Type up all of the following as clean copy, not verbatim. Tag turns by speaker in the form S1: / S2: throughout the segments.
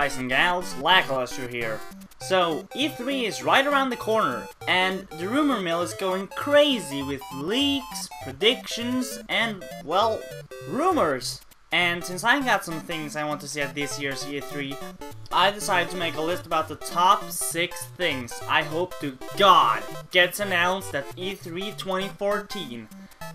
S1: guys and gals, Lakalester here. So, E3 is right around the corner, and the rumor mill is going crazy with leaks, predictions, and, well, rumors. And since I got some things I want to see at this year's E3, I decided to make a list about the top 6 things I hope to God gets announced at E3 2014.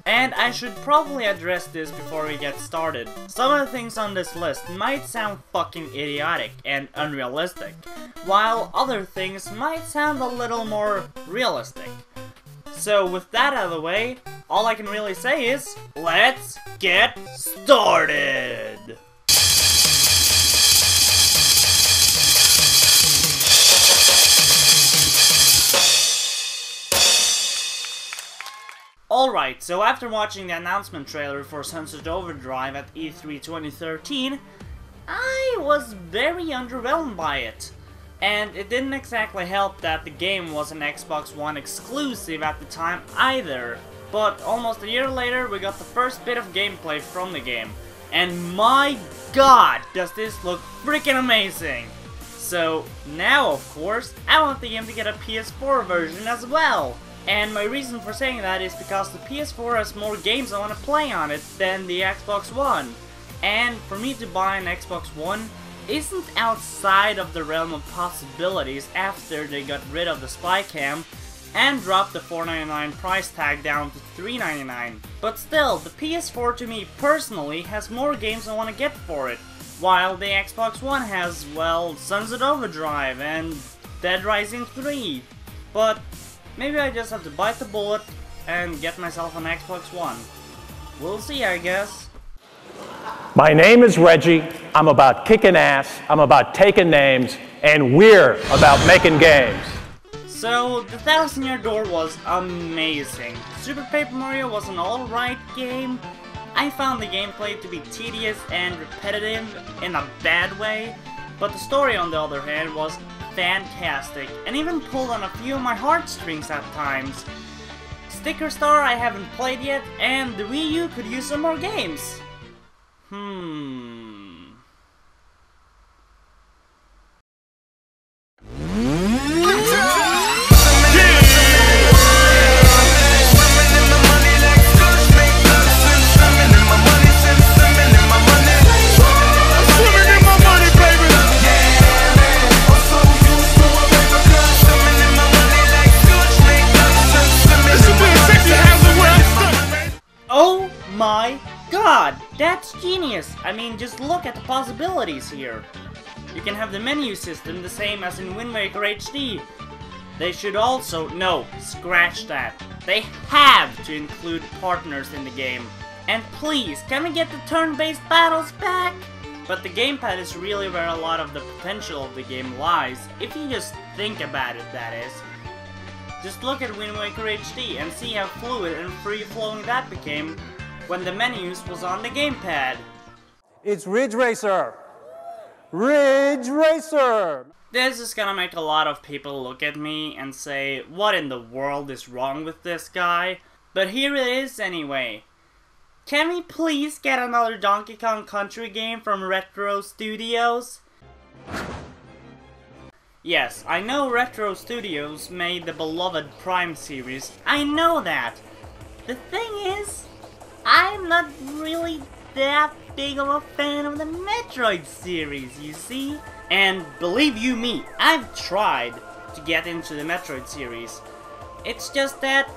S1: And I should probably address this before we get started. Some of the things on this list might sound fucking idiotic and unrealistic, while other things might sound a little more realistic. So with that out of the way, all I can really say is, let's get started! Alright, so after watching the announcement trailer for Sunset Overdrive at E3 2013, I was very underwhelmed by it. And it didn't exactly help that the game was an Xbox One exclusive at the time either. But almost a year later, we got the first bit of gameplay from the game. And my god, does this look freaking amazing! So now, of course, I want the game to get a PS4 version as well. And my reason for saying that is because the PS4 has more games I want to play on it than the Xbox One. And for me to buy an Xbox One isn't outside of the realm of possibilities after they got rid of the spy cam and dropped the $4.99 price tag down to $3.99. But still, the PS4 to me personally has more games I want to get for it, while the Xbox One has, well, Sunset Overdrive and Dead Rising 3. But maybe I just have to bite the bullet and get myself an Xbox One. We'll see, I guess.
S2: My name is Reggie. I'm about kicking ass, I'm about taking names, and we're about making games.
S1: So, the 1000-Year Door was amazing. Super Paper Mario was an alright game. I found the gameplay to be tedious and repetitive in a bad way, but the story on the other hand was fantastic, and even pulled on a few of my heartstrings at times. Sticker Star I haven't played yet, and the Wii U could use some more games. Oh my god, that's genius! I mean, just look at the possibilities here. You can have the menu system the same as in Wind Waker HD. They should also, no, scratch that. They have to include partners in the game. And please, can we get the turn-based battles back? But the gamepad is really where a lot of the potential of the game lies, if you just think about it, that is. Just look at Wind Waker HD and see how fluid and free-flowing that became when the menus was on the gamepad.
S2: It's Ridge Racer! Ridge Racer!
S1: This is gonna make a lot of people look at me and say, what in the world is wrong with this guy? But here it is anyway. Can we please get another Donkey Kong Country game from Retro Studios? Yes, I know Retro Studios made the beloved Prime series. I know that. The thing is, I'm not really that big of a fan of the Metroid series, you see? And believe you me, I've tried to get into the Metroid series. It's just that,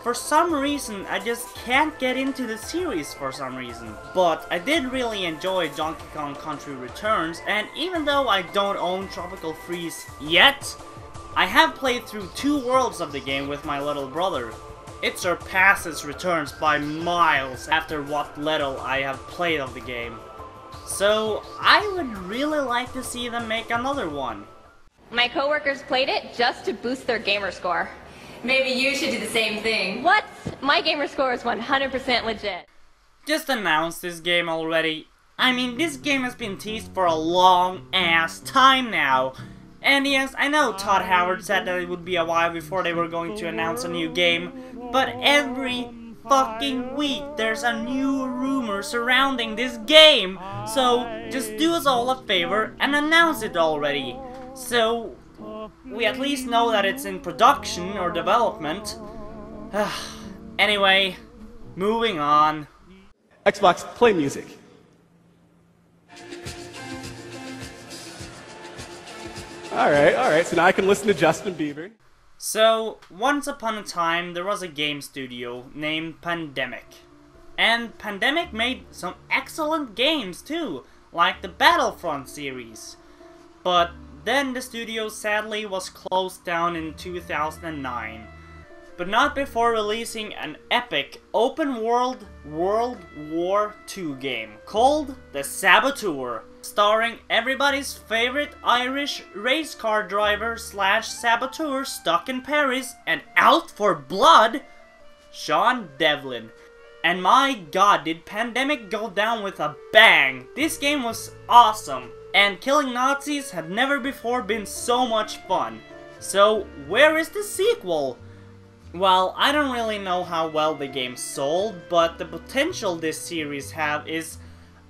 S1: for some reason, I just can't get into the series for some reason. But I did really enjoy Donkey Kong Country Returns, and even though I don't own Tropical Freeze yet, I have played through 2 worlds of the game with my little brother. It surpasses Returns by miles after what little I have played of the game. So I would really like to see them make another one.
S3: My coworkers played it just to boost their gamer score.
S4: Maybe you should do the same thing.
S3: What? My gamer score is 100% legit.
S1: Just announce this game already. I mean, this game has been teased for a long ass time now. And yes, I know Todd Howard said that it would be a while before they were going to announce a new game, but every fucking week there's a new rumor surrounding this game. So just do us all a favor and announce it already. So we at least know that it's in production or development. Anyway, moving on.
S5: Xbox, play music. Alright, so now I can listen to Justin Bieber.
S1: So, once upon a time, there was a game studio named Pandemic. And Pandemic made some excellent games too, like the Battlefront series. But then the studio sadly was closed down in 2009. But not before releasing an epic open-world World War II game called The Saboteur, starring everybody's favorite Irish race car driver slash saboteur stuck in Paris and out for blood, Sean Devlin. And my god, did Pandemic go down with a bang! This game was awesome, and killing Nazis had never before been so much fun. So, where is the sequel? Well, I don't really know how well the game sold, but the potential this series have is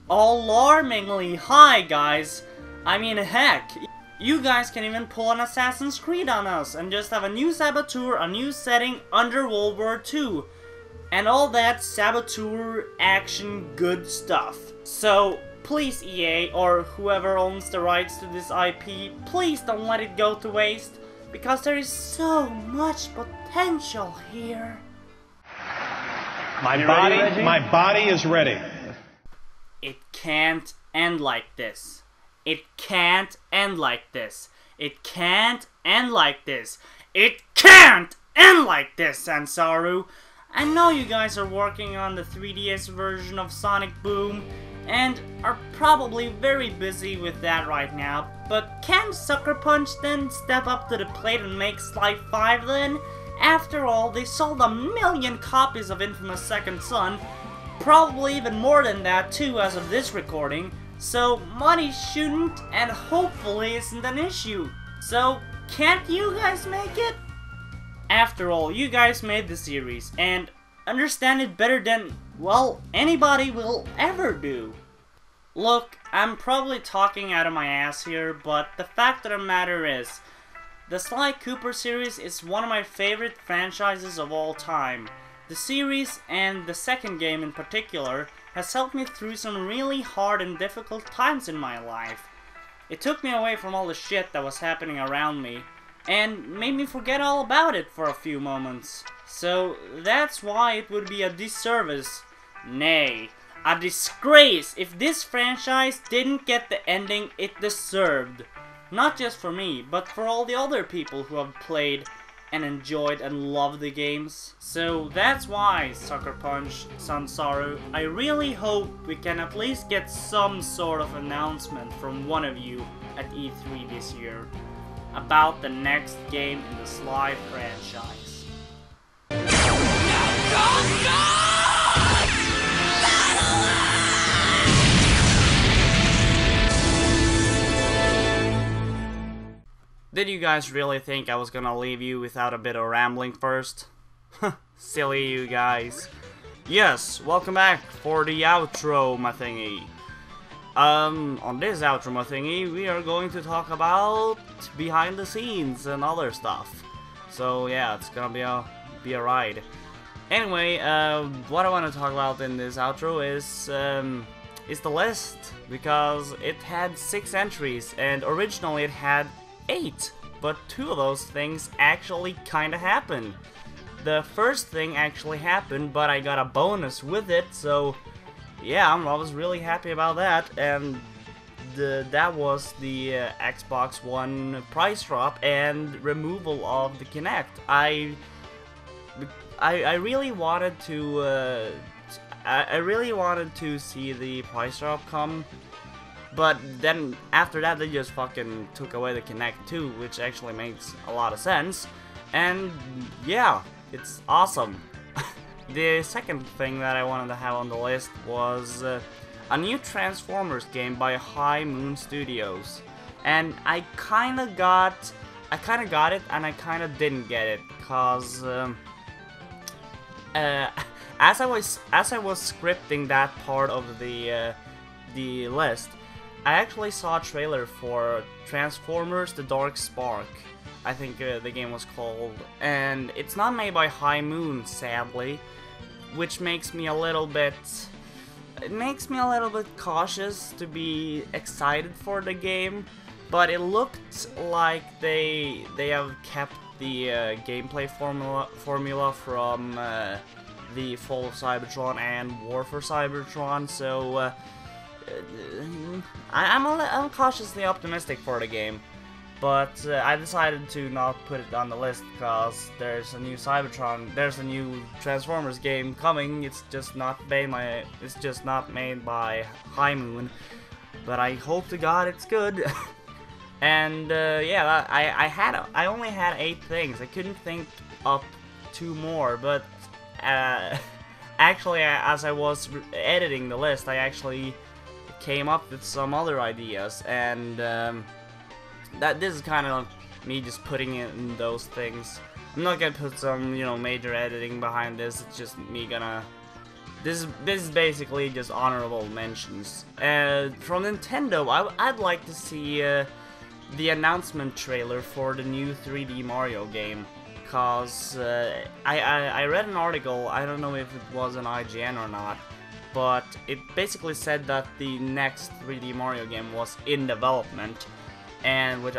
S1: alarmingly high, guys. I mean, heck, you guys can even pull an Assassin's Creed on us and just have a new saboteur, a new setting under World War II, and all that saboteur action good stuff. So, please EA, or whoever owns the rights to this IP, please don't let it go to waste, because there is so much potential here.
S2: My body is ready.
S1: It can't end like this. It can't end like this. It can't end like this. It can't end like this, Sansaru. I know you guys are working on the 3DS version of Sonic Boom, and are probably very busy with that right now, but can Sucker Punch then step up to the plate and make Sly 5 then? After all, they sold 1 million copies of Infamous Second Son, probably even more than that too as of this recording, so money shouldn't and hopefully isn't an issue. So, can't you guys make it? After all, you guys made the series, and understand it better than, well, anybody will ever do. Look, I'm probably talking out of my ass here, but the fact of the matter is, the Sly Cooper series is one of my favorite franchises of all time. The series, and the second game in particular, has helped me through some really hard and difficult times in my life. It took me away from all the shit that was happening around me, and made me forget all about it for a few moments. So that's why it would be a disservice, nay, a disgrace if this franchise didn't get the ending it deserved. Not just for me, but for all the other people who have played and enjoyed and loved the games. So that's why, Sucker Punch, Sansaru, I really hope we can at least get some sort of announcement from one of you at E3 this year about the next game in the Sly franchise. Did you guys really think I was gonna leave you without a bit of rambling first? Silly you guys. Yes, welcome back for the outro, my thingy. On this outro, my thingy, we are going to talk about behind the scenes and other stuff. So yeah, it's gonna be a ride. Anyway, what I want to talk about in this outro is the list, because it had 6 entries and originally it had 8, but 2 of those things actually kinda happened. The first thing actually happened, but I got a bonus with it, so yeah, I was really happy about that, and that was the Xbox One price drop and removal of the Kinect. I really wanted to I really wanted to see the price drop come, but then after that they just fucking took away the Kinect too, which actually makes a lot of sense. And yeah, it's awesome. The second thing that I wanted to have on the list was a new Transformers game by High Moon Studios. And I kinda got it and I kinda didn't get it, cause as I was scripting that part of the list, I actually saw a trailer for Transformers: The Dark Spark. I think the game was called, and it's not made by High Moon, sadly, which makes me a little bit. It makes me a little bit cautious to be excited for the game, but it looked like they have kept the gameplay formula from the Fall of Cybertron and War for Cybertron, so I'm cautiously optimistic for the game. But I decided to not put it on the list because there's a new Transformers game coming. It's just not made by High Moon, but I hope to God it's good. And yeah, I only had 8 things. I couldn't think up 2 more, but actually, as I was editing the list, I actually came up with some other ideas, and this is kind of me just putting it in those things. I'm not gonna put some, major editing behind this. It's just me gonna. This is basically just honorable mentions. From Nintendo, I'd like to see the announcement trailer for the new 3D Mario game, cause I read an article. I don't know if it was an IGN or not, but it basically said that the next 3D Mario game was in development. And which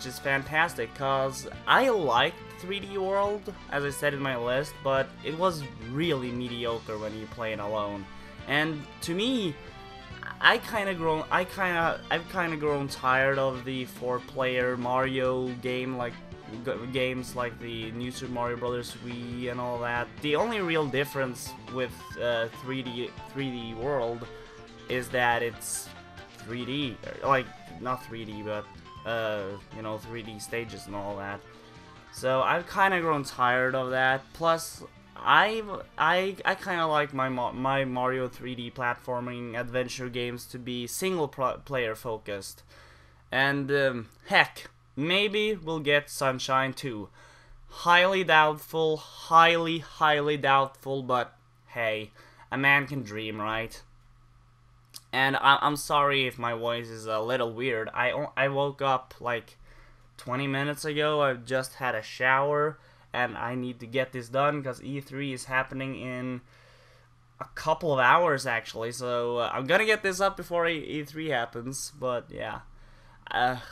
S1: is fantastic, cause I liked 3D World, as I said in my list, but it was really mediocre when you play it alone. And to me, I've kind of grown tired of the 4-player Mario games like the New Super Mario Bros. Wii and all that. The only real difference with 3D World is that it's 3D, like, not 3D, but 3D stages and all that. So I've kind of grown tired of that. Plus, I kind of like my Mario 3D platforming adventure games to be single player focused. And heck, maybe we'll get Sunshine 2. Highly doubtful, highly doubtful, but hey, a man can dream, right? And I'm sorry if my voice is a little weird. I woke up like 20 minutes ago. I just had a shower, and I need to get this done because E3 is happening in a couple of hours actually. So I'm gonna get this up before E3 happens. But yeah, that's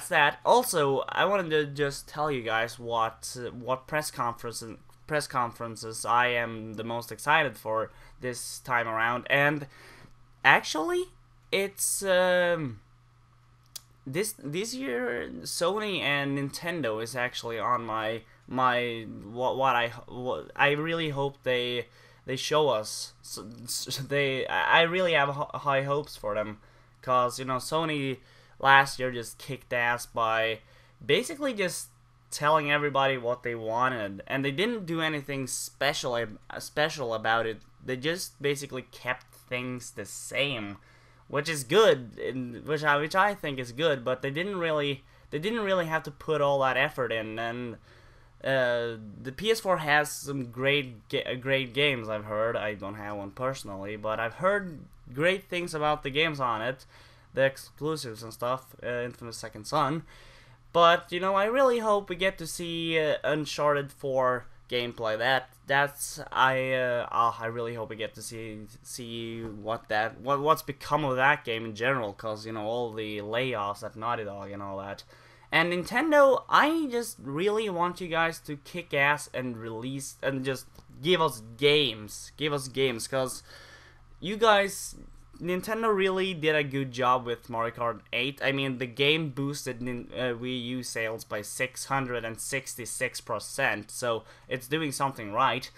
S1: that. Also, I wanted to just tell you guys what press conferences I am the most excited for this time around, and actually it's this year Sony and Nintendo is actually on my what I really hope they show us. I really have high hopes for them, cause Sony last year just kicked ass by basically just telling everybody what they wanted, and they didn't do anything special about it. They just basically kept things the same, which is good, which I think is good. But they didn't really have to put all that effort in. And the PS4 has some great games. I've heard. I don't have one personally, but I've heard great things about the games on it, the exclusives and stuff. Infamous Second Son. But I really hope we get to see Uncharted 4 gameplay. I really hope we get to see what's become of that game in general, cause all the layoffs at Naughty Dog and all that. And Nintendo, I just really want you guys to kick ass and release and just give us games, cause you guys. Nintendo really did a good job with Mario Kart 8. I mean, the game boosted Wii U sales by 666%, so it's doing something right.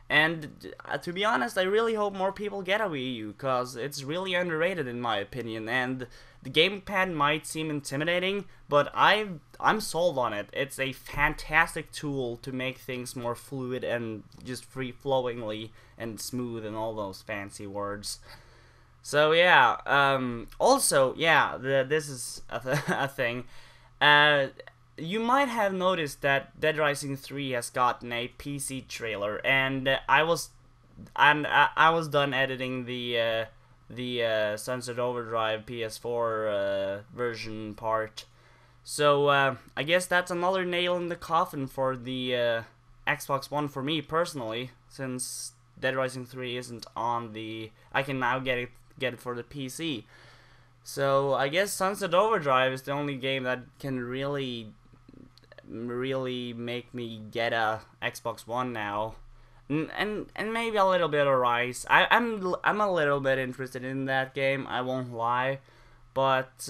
S1: And to be honest, I really hope more people get a Wii U, because it's really underrated in my opinion. And the gamepad might seem intimidating, but I'm sold on it. It's a fantastic tool to make things more fluid and just free-flowingly and smooth and all those fancy words. So yeah, also, yeah, this is a thing. you might have noticed that Dead Rising 3 has gotten a PC trailer, and I was done editing the Sunset Overdrive PS4 version part. So I guess that's another nail in the coffin for the Xbox One for me personally, since Dead Rising 3 isn't on the. I can now get it for the PC. So I guess Sunset Overdrive is the only game that can really make me get a Xbox One now, and maybe a little bit of Rise. I'm a little bit interested in that game. I won't lie, but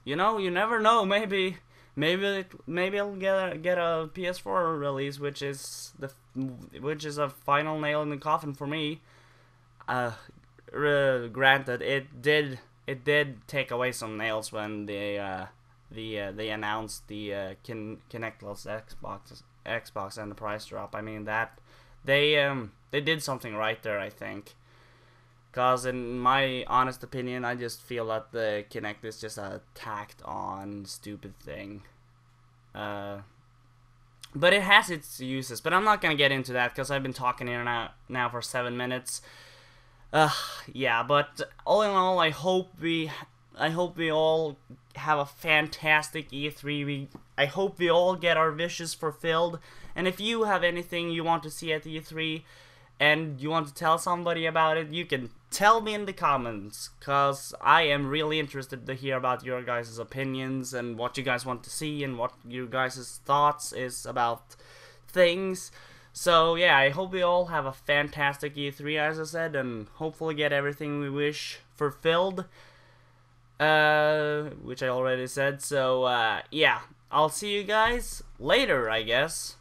S1: you know, you never know. Maybe I'll get a PS4 release, which is a final nail in the coffin for me. Granted, it did take away some nails when they announced the Kinectless Xbox and the price drop. I mean, that they did something right there, I think. Cause in my honest opinion, I just feel that the Kinect is just a tacked on stupid thing. But it has its uses. But I'm not gonna get into that because I've been talking here now for 7 minutes. Yeah, but all in all, I hope we all have a fantastic E3. I hope we all get our wishes fulfilled. And if you have anything you want to see at E3 and you want to tell somebody about it, you can tell me in the comments, cause I am really interested to hear about your guys' opinions and what you guys want to see and what your guys' thoughts is about things. So yeah, I hope we all have a fantastic E3, as I said, and hopefully get everything we wish fulfilled, which I already said. So yeah, I'll see you guys later, I guess.